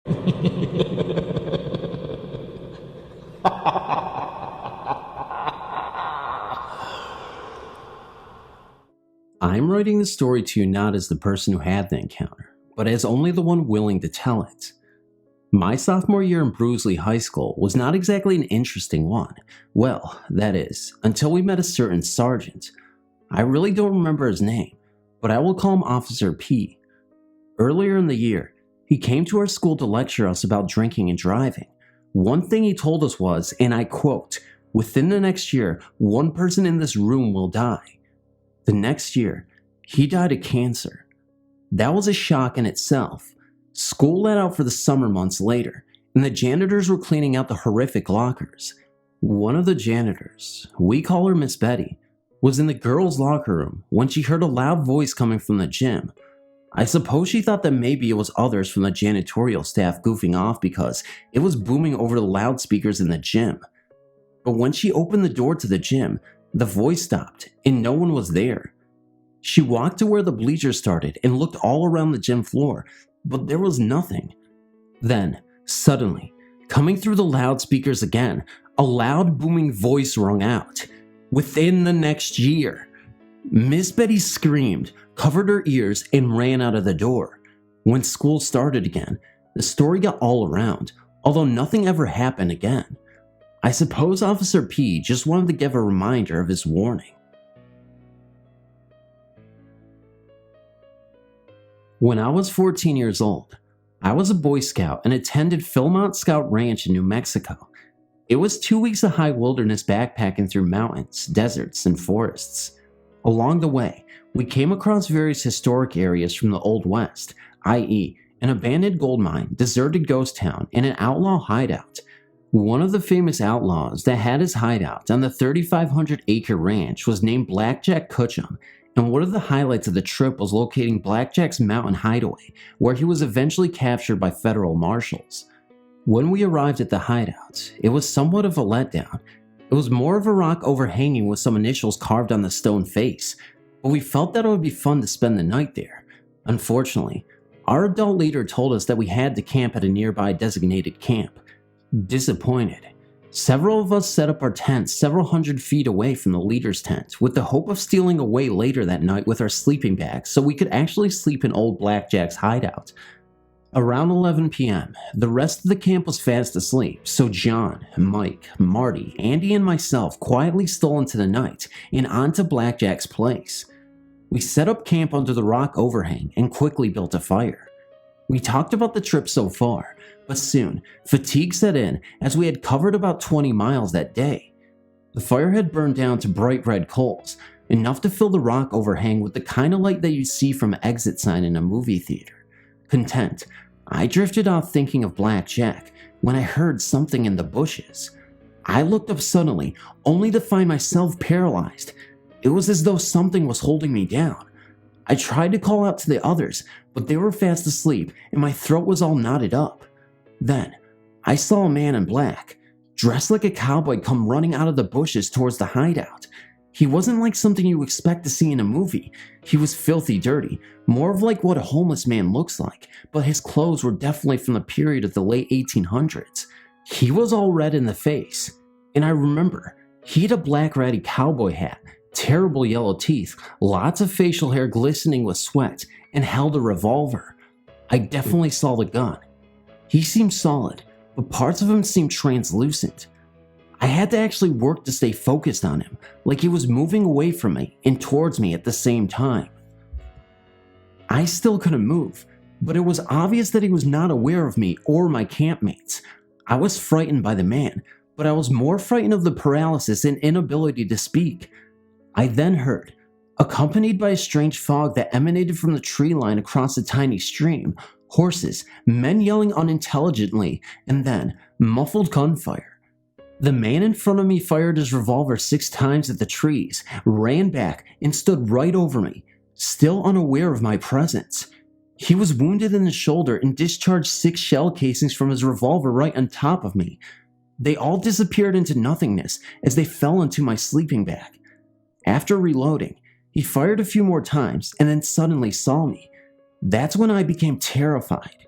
I'm writing the story to you not as the person who had the encounter, but as only the one willing to tell it. My sophomore year in Bruisley High School was not exactly an interesting one. Well, that is, until we met a certain sergeant. I really don't remember his name, but I will call him Officer P. Earlier in the year, he came to our school to lecture us about drinking and driving. One thing he told us was, and I quote, "Within the next year, one person in this room will die." The next year, he died of cancer. That was a shock in itself. School let out for the summer months later, and the janitors were cleaning out the horrific lockers. One of the janitors, we call her Miss Betty, was in the girls' locker room when she heard a loud voice coming from the gym. I suppose she thought that maybe it was others from the janitorial staff goofing off because it was booming over the loudspeakers in the gym. But when she opened the door to the gym, the voice stopped and no one was there. She walked to where the bleachers started and looked all around the gym floor, but there was nothing. Then, suddenly, coming through the loudspeakers again, a loud booming voice rung out. "Within the next year." Miss Betty screamed, covered her ears, and ran out of the door. When school started again, the story got all around, although nothing ever happened again. I suppose Officer P just wanted to give a reminder of his warning. When I was 14 years old, I was a Boy Scout and attended Philmont Scout Ranch in New Mexico. It was 2 weeks of high wilderness backpacking through mountains, deserts, and forests. Along the way, we came across various historic areas from the Old West, i.e., an abandoned gold mine, deserted ghost town, and an outlaw hideout. One of the famous outlaws that had his hideout on the 3,500-acre ranch was named Blackjack Cutchum, and one of the highlights of the trip was locating Blackjack's mountain hideaway, where he was eventually captured by federal marshals. When we arrived at the hideout, it was somewhat of a letdown. It was more of a rock overhanging with some initials carved on the stone face, but we felt that it would be fun to spend the night there. Unfortunately, our adult leader told us that we had to camp at a nearby designated camp. Disappointed, several of us set up our tents several hundred feet away from the leader's tent with the hope of stealing away later that night with our sleeping bags so we could actually sleep in old Blackjack's hideout. Around 11 p.m., the rest of the camp was fast asleep, so John, Mike, Marty, Andy, and myself quietly stole into the night and onto Blackjack's place. We set up camp under the rock overhang and quickly built a fire. We talked about the trip so far, but soon, fatigue set in as we had covered about 20 miles that day. The fire had burned down to bright red coals, enough to fill the rock overhang with the kind of light that you'd see from an exit sign in a movie theater. Content, I drifted off thinking of Blackjack when I heard something in the bushes. I looked up suddenly, only to find myself paralyzed. It was as though something was holding me down. I tried to call out to the others, but they were fast asleep and my throat was all knotted up. Then, I saw a man in black, dressed like a cowboy, come running out of the bushes towards the hideout. He wasn't like something you expect to see in a movie. He was filthy dirty, more of like what a homeless man looks like, but his clothes were definitely from the period of the late 1800s. He was all red in the face, and I remember, he had a black ratty cowboy hat, terrible yellow teeth, lots of facial hair glistening with sweat, and held a revolver. I definitely saw the gun. He seemed solid, but parts of him seemed translucent. I had to actually work to stay focused on him, like he was moving away from me and towards me at the same time. I still couldn't move, but it was obvious that he was not aware of me or my campmates. I was frightened by the man, but I was more frightened of the paralysis and inability to speak. I then heard, accompanied by a strange fog that emanated from the tree line across a tiny stream, horses, men yelling unintelligently, and then muffled gunfire. The man in front of me fired his revolver 6 times at the trees, ran back, and stood right over me, still unaware of my presence. He was wounded in the shoulder and discharged 6 shell casings from his revolver right on top of me. They all disappeared into nothingness as they fell into my sleeping bag. After reloading, he fired a few more times and then suddenly saw me. That's when I became terrified.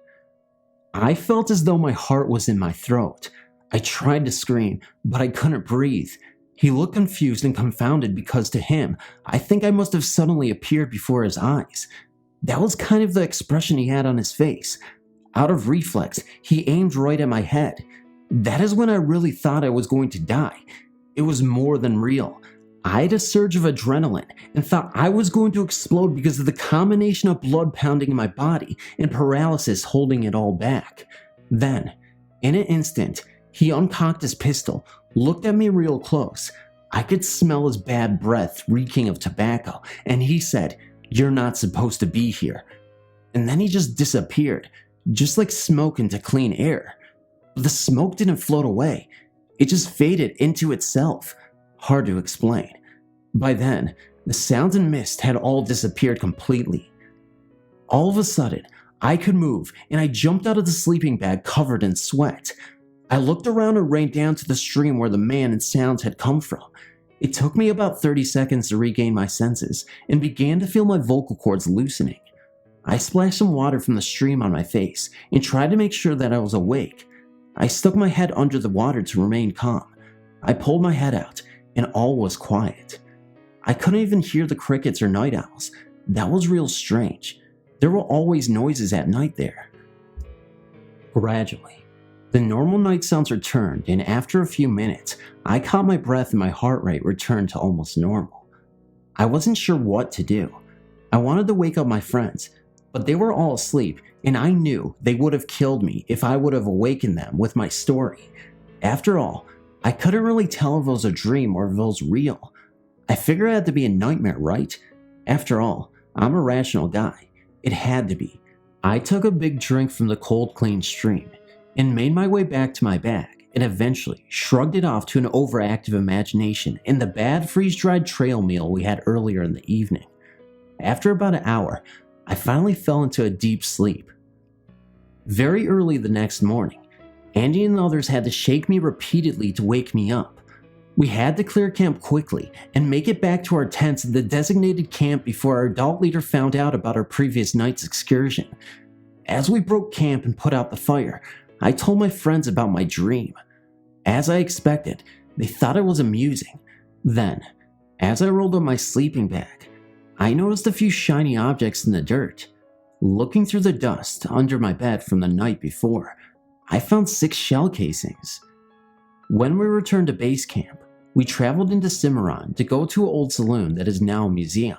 I felt as though my heart was in my throat. I tried to scream, but I couldn't breathe. He looked confused and confounded because to him, I think I must have suddenly appeared before his eyes. That was kind of the expression he had on his face. Out of reflex, he aimed right at my head. That is when I really thought I was going to die. It was more than real. I had a surge of adrenaline and thought I was going to explode because of the combination of blood pounding in my body and paralysis holding it all back. Then, in an instant, he uncocked his pistol, looked at me real close. I could smell his bad breath reeking of tobacco, and he said, "You're not supposed to be here." And then he just disappeared, just like smoke into clean air. But the smoke didn't float away. It just faded into itself. Hard to explain. By then, the sounds and mist had all disappeared completely. All of a sudden, I could move, and I jumped out of the sleeping bag covered in sweat. I looked around and ran down to the stream where the man and sounds had come from. It took me about 30 seconds to regain my senses, and began to feel my vocal cords loosening. I splashed some water from the stream on my face, and tried to make sure that I was awake. I stuck my head under the water to remain calm. I pulled my head out, and all was quiet. I couldn't even hear the crickets or night owls. That was real strange. There were always noises at night there. Gradually, the normal night sounds returned, and after a few minutes, I caught my breath and my heart rate returned to almost normal. I wasn't sure what to do. I wanted to wake up my friends, but they were all asleep, and I knew they would have killed me if I would have awakened them with my story. After all, I couldn't really tell if it was a dream or if it was real. I figured it had to be a nightmare, right? After all, I'm a rational guy. It had to be. I took a big drink from the cold, clean stream and made my way back to my bag, and eventually shrugged it off to an overactive imagination and the bad freeze-dried trail meal we had earlier in the evening. After about an hour, I finally fell into a deep sleep. Very early the next morning, Andy and the others had to shake me repeatedly to wake me up. We had to clear camp quickly and make it back to our tents in the designated camp before our adult leader found out about our previous night's excursion. As we broke camp and put out the fire, I told my friends about my dream. As I expected, they thought it was amusing. Then, as I rolled up my sleeping bag, I noticed a few shiny objects in the dirt. Looking through the dust under my bed from the night before, I found 6 shell casings. When we returned to base camp, we traveled into Cimarron to go to an old saloon that is now a museum.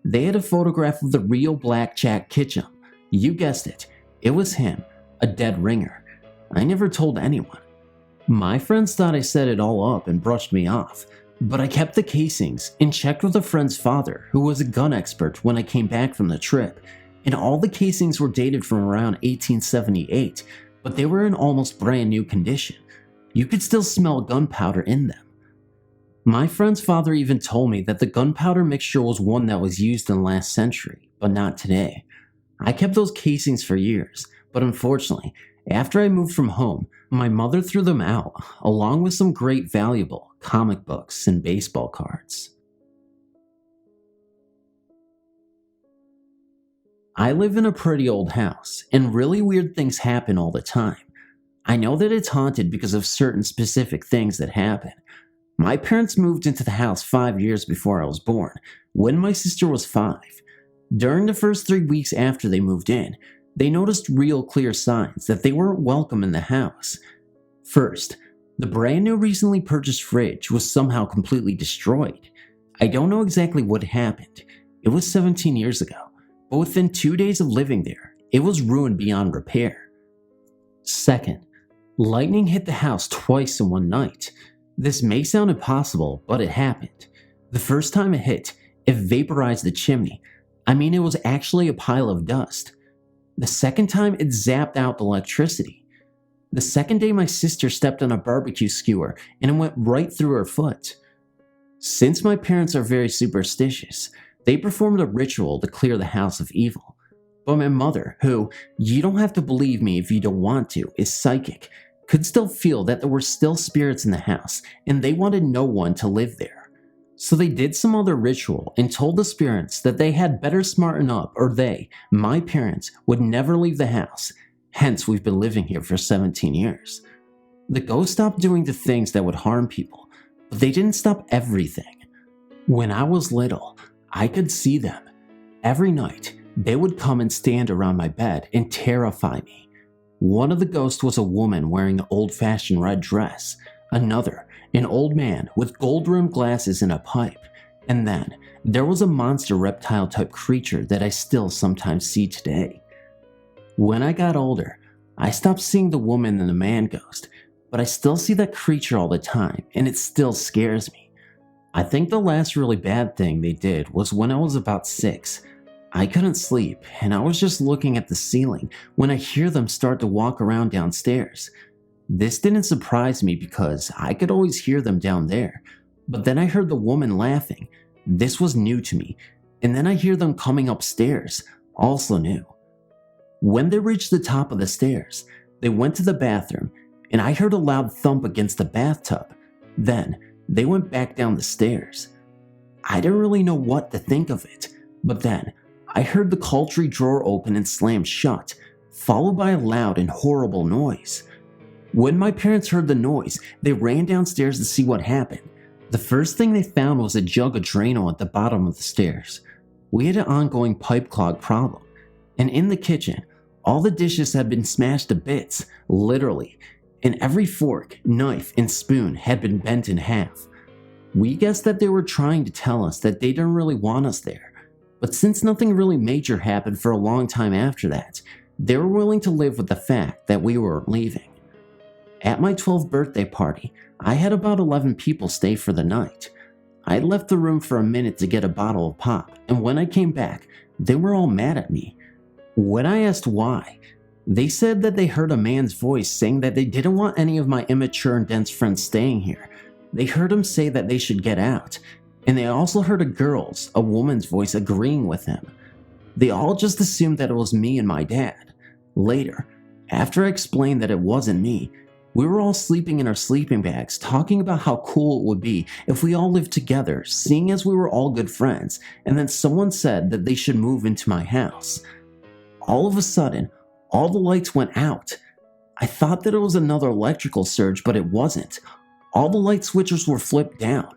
They had a photograph of the real Black Jack Ketchum. You guessed it, it was him, a dead ringer. I never told anyone. My friends thought I set it all up and brushed me off, but I kept the casings and checked with a friend's father who was a gun expert when I came back from the trip, and all the casings were dated from around 1878, but they were in almost brand new condition. You could still smell gunpowder in them. My friend's father even told me that the gunpowder mixture was one that was used in the last century, but not today. I kept those casings for years, but unfortunately, after I moved from home, my mother threw them out, along with some great valuable comic books and baseball cards. I live in a pretty old house, and really weird things happen all the time. I know that it's haunted because of certain specific things that happen. My parents moved into the house 5 years before I was born, when my sister was 5. During the first 3 weeks after they moved in, they noticed real clear signs that they weren't welcome in the house. First, the brand new recently purchased fridge was somehow completely destroyed. I don't know exactly what happened. It was 17 years ago, but within 2 days of living there, it was ruined beyond repair. Second, lightning hit the house twice in one night. This may sound impossible, but it happened. The first time it hit, it vaporized the chimney. I mean, it was actually a pile of dust. The second time, it zapped out the electricity. The second day, my sister stepped on a barbecue skewer and it went right through her foot. Since my parents are very superstitious, they performed a ritual to clear the house of evil. But my mother, who, you don't have to believe me if you don't want to, is psychic, could still feel that there were still spirits in the house and they wanted no one to live there. So they did some other ritual and told the spirits that they had better smarten up or they, my parents, would never leave the house. Hence, we've been living here for 17 years. The ghosts stopped doing the things that would harm people, but they didn't stop everything. When I was little, I could see them. Every night, they would come and stand around my bed and terrify me. One of the ghosts was a woman wearing an old-fashioned red dress, another, an old man with gold-rimmed glasses and a pipe, and then there was a monster reptile-type creature that I still sometimes see today. When I got older, I stopped seeing the woman and the man ghost, but I still see that creature all the time, and it still scares me. I think the last really bad thing they did was when I was about 6. I couldn't sleep, and I was just looking at the ceiling when I hear them start to walk around downstairs. This didn't surprise me because I could always hear them down there, but then I heard the woman laughing. This was new to me, and then I hear them coming upstairs, also new. When they reached the top of the stairs, they went to the bathroom, and I heard a loud thump against the bathtub. Then, they went back down the stairs. I didn't really know what to think of it, but then, I heard the cauldron drawer open and slam shut, followed by a loud and horrible noise. When my parents heard the noise, they ran downstairs to see what happened. The first thing they found was a jug of Drano at the bottom of the stairs. We had an ongoing pipe clog problem, and in the kitchen, all the dishes had been smashed to bits, literally, and every fork, knife, and spoon had been bent in half. We guessed that they were trying to tell us that they didn't really want us there. But since nothing really major happened for a long time after that, they were willing to live with the fact that we weren't leaving. At my 12th birthday party, I had about 11 people stay for the night. I left the room for a minute to get a bottle of pop, and when I came back, they were all mad at me. When I asked why, they said that they heard a man's voice saying that they didn't want any of my immature and dense friends staying here. They heard him say that they should get out, and they also heard a woman's voice agreeing with him. They all just assumed that it was me and my dad. Later, after I explained that it wasn't me, we were all sleeping in our sleeping bags, talking about how cool it would be if we all lived together, seeing as we were all good friends, and then someone said that they should move into my house. All of a sudden, all the lights went out. I thought that it was another electrical surge, but it wasn't. All the light switches were flipped down.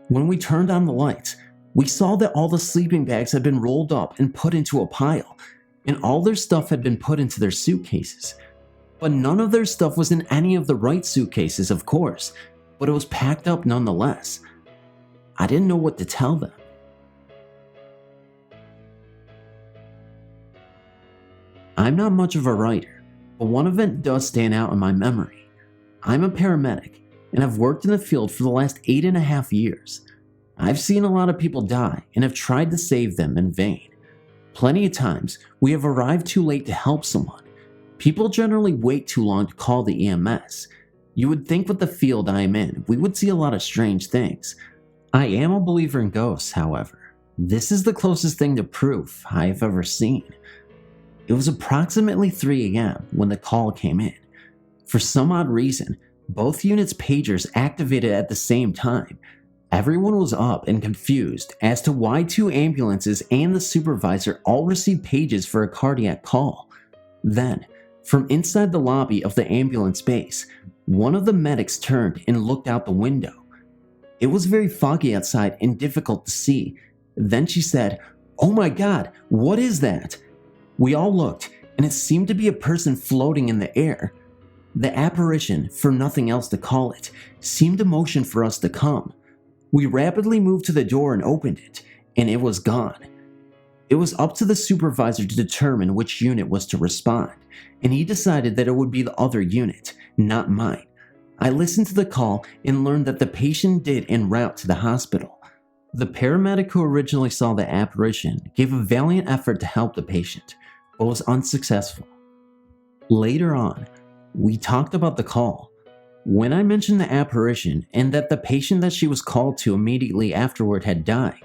When we turned on the lights, we saw that all the sleeping bags had been rolled up and put into a pile, and all their stuff had been put into their suitcases. But none of their stuff was in any of the right suitcases, of course, but it was packed up nonetheless. I didn't know what to tell them. I'm not much of a writer, but one event does stand out in my memory. I'm a paramedic, and I've worked in the field for the last 8.5 years. I've seen a lot of people die and have tried to save them in vain. Plenty of times, we have arrived too late to help someone. People generally wait too long to call the EMS. You would think with the field I am in, we would see a lot of strange things. I am a believer in ghosts, however. This is the closest thing to proof I have ever seen. It was approximately 3 a.m. when the call came in. For some odd reason, both units' pagers activated at the same time. Everyone was up and confused as to why 2 ambulances and the supervisor all received pages for a cardiac call. Then, from inside the lobby of the ambulance base, one of the medics turned and looked out the window. It was very foggy outside and difficult to see. Then she said, "Oh my God, what is that?" We all looked, and it seemed to be a person floating in the air. The apparition, for nothing else to call it, seemed to motion for us to come. We rapidly moved to the door and opened it, and it was gone. It was up to the supervisor to determine which unit was to respond, and he decided that it would be the other unit, not mine. I listened to the call and learned that the patient did en route to the hospital. The paramedic who originally saw the apparition gave a valiant effort to help the patient, but was unsuccessful. Later on, we talked about the call. When I mentioned the apparition and that the patient that she was called to immediately afterward had died,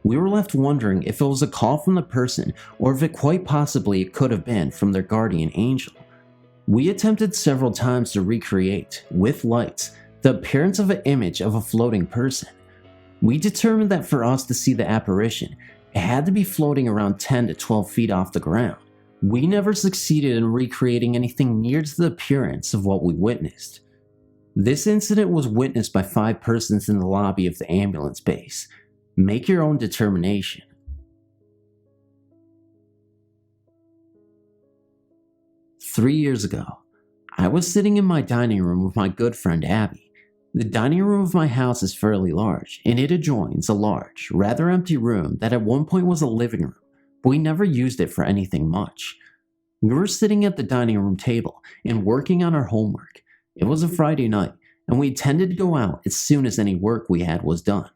we were left wondering if it was a call from the person or if it quite possibly could have been from their guardian angel. We attempted several times to recreate, with lights, the appearance of an image of a floating person. We determined that for us to see the apparition, it had to be floating around 10 to 12 feet off the ground. We never succeeded in recreating anything near to the appearance of what we witnessed. This incident was witnessed by 5 persons in the lobby of the ambulance base. Make your own determination. Three years ago, I was sitting in my dining room with my good friend Abby. The dining room of my house is fairly large, and it adjoins a large, rather empty room that at one point was a living room, but we never used it for anything much. We were sitting at the dining room table and working on our homework. It was a Friday night, and we intended to go out as soon as any work we had was done.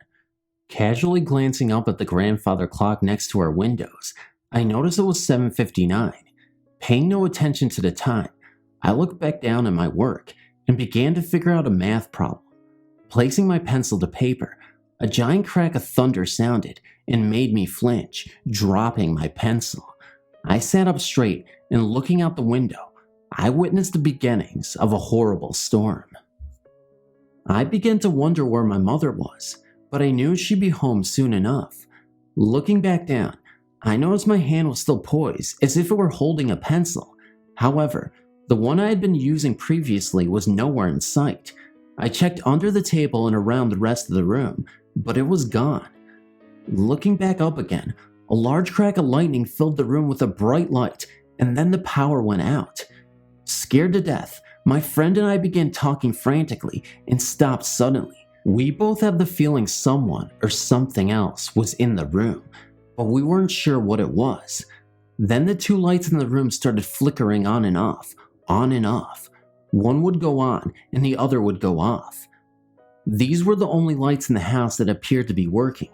Casually glancing up at the grandfather clock next to our windows, I noticed it was 7:59. Paying no attention to the time, I looked back down at my work and began to figure out a math problem. Placing my pencil to paper, a giant crack of thunder sounded and made me flinch, dropping my pencil. I sat up straight and looking out the window, I witnessed the beginnings of a horrible storm. I began to wonder where my mother was, but I knew she'd be home soon enough. Looking back down, I noticed my hand was still poised as if it were holding a pencil. However, the one I had been using previously was nowhere in sight. I checked under the table and around the rest of the room, but it was gone. Looking back up again, a large crack of lightning filled the room with a bright light, and then the power went out. Scared to death, my friend and I began talking frantically and stopped suddenly. We both had the feeling someone or something else was in the room, but we weren't sure what it was. Then the 2 lights in the room started flickering on and off, on and off. One would go on and the other would go off. These were the only lights in the house that appeared to be working,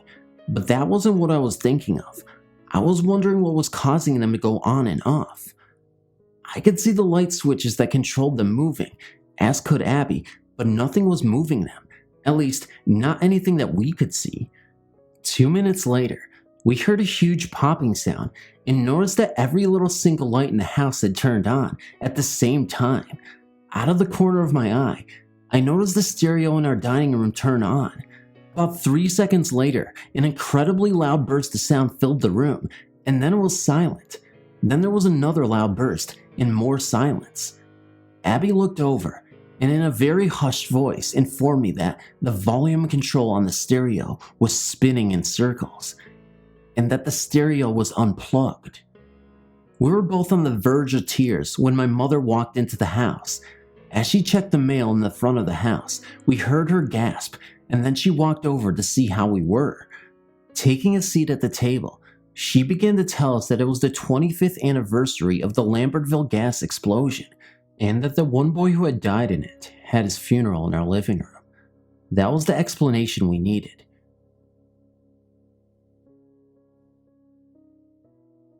but that wasn't what I was thinking of. I was wondering what was causing them to go on and off. I could see the light switches that controlled them moving, as could Abby, but nothing was moving them, at least not anything that we could see. 2 minutes later, we heard a huge popping sound and noticed that every little single light in the house had turned on at the same time. Out of the corner of my eye, I noticed the stereo in our dining room turn on. About 3 seconds later, an incredibly loud burst of sound filled the room, and then it was silent. Then there was another loud burst and more silence. Abby looked over and in a very hushed voice informed me that the volume control on the stereo was spinning in circles, and that the stereo was unplugged. We were both on the verge of tears when my mother walked into the house. As she checked the mail in the front of the house, we heard her gasp, and then she walked over to see how we were. Taking a seat at the table, she began to tell us that it was the 25th anniversary of the Lambertville gas explosion, and that the one boy who had died in it had his funeral in our living room. That was the explanation we needed.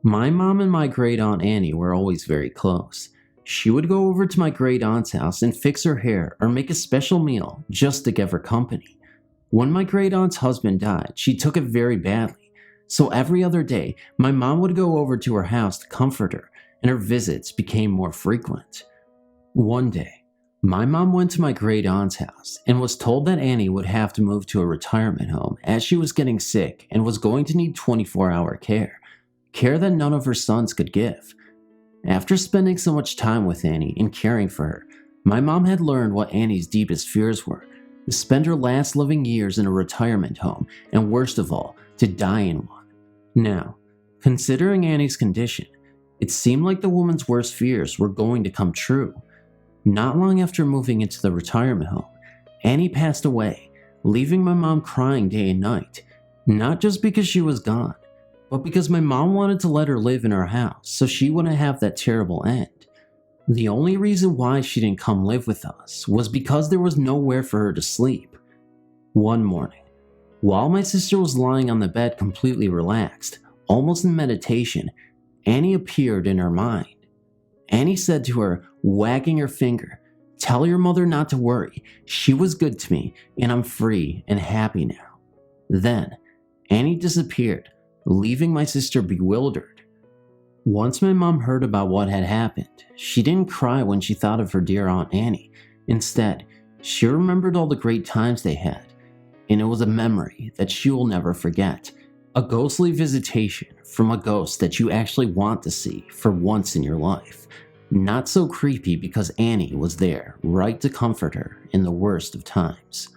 My mom and my great aunt Annie were always very close. She would go over to my great aunt's house and fix her hair or make a special meal just to give her company. When my great aunt's husband died, she took it very badly, so every other day my mom would go over to her house to comfort her, and her visits became more frequent. One day, my mom went to my great aunt's house and was told that Annie would have to move to a retirement home as she was getting sick and was going to need 24-hour care that none of her sons could give. After spending so much time with Annie and caring for her, my mom had learned what Annie's deepest fears were: to spend her last living years in a retirement home, and worst of all, to die in one. Now, considering Annie's condition, it seemed like the woman's worst fears were going to come true. Not long after moving into the retirement home, Annie passed away, leaving my mom crying day and night, not just because she was gone, but because my mom wanted to let her live in our house so she wouldn't have that terrible end. The only reason why she didn't come live with us was because there was nowhere for her to sleep. One morning, while my sister was lying on the bed completely relaxed, almost in meditation, Annie appeared in her mind. Annie said to her, wagging her finger, "Tell your mother not to worry. She was good to me, and I'm free and happy now." Then, Annie disappeared, leaving my sister bewildered. Once my mom heard about what had happened, she didn't cry when she thought of her dear Aunt Annie. Instead, she remembered all the great times they had, and it was a memory that she will never forget. A ghostly visitation from a ghost that you actually want to see for once in your life. Not so creepy because Annie was there, right to comfort her in the worst of times.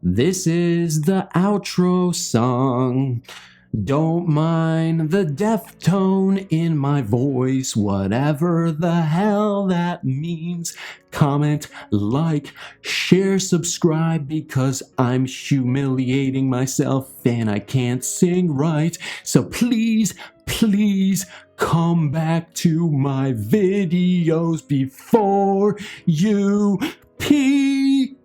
This is the outro song. Don't mind the death tone in my voice, whatever the hell that means. Comment, like, share, subscribe, because I'm humiliating myself and I can't sing right. So please, please come back to my videos before you pee.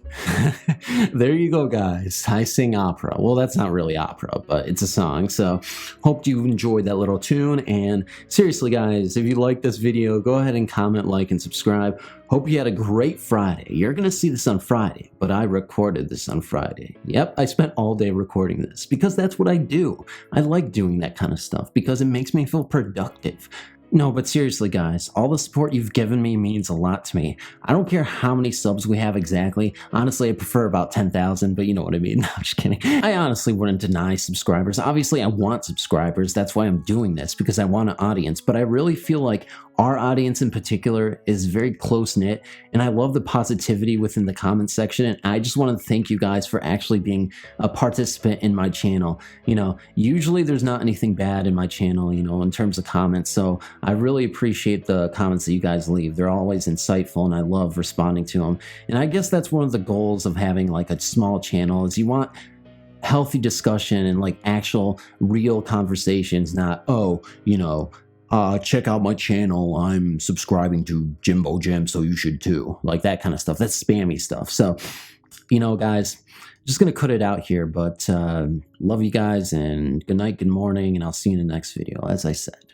There you go, guys. I sing opera. Well, that's not really opera, but it's a song. So hope you enjoyed that little tune. And seriously, guys, if you like this video, go ahead and comment, like, and subscribe. Hope you had a great Friday. You're going to see this on Friday, but I recorded this on Friday. Yep, I spent all day recording this because that's what I do. I like doing that kind of stuff because it makes me feel productive. No, but seriously, guys, all the support you've given me means a lot to me. I don't care how many subs we have exactly. Honestly, I prefer about 10,000, but you know what I mean. No, I'm just kidding. I honestly wouldn't deny subscribers. Obviously, I want subscribers. That's why I'm doing this, because I want an audience. But I really feel like our audience in particular is very close-knit, and I love the positivity within the comment section, and I just want to thank you guys for actually being a participant in my channel. You know, usually there's not anything bad in my channel, you know, in terms of comments, so I really appreciate the comments that you guys leave. They're always insightful, and I love responding to them. And I guess that's one of the goals of having like a small channel, is you want healthy discussion and like actual real conversations, not, oh, you know, check out my channel, I'm subscribing to Jimbo Jim, so you should too. Like that kind of stuff. That's spammy stuff. So, you know, guys, just gonna cut it out here, but love you guys, and good night, good morning, and I'll see you in the next video, as I said.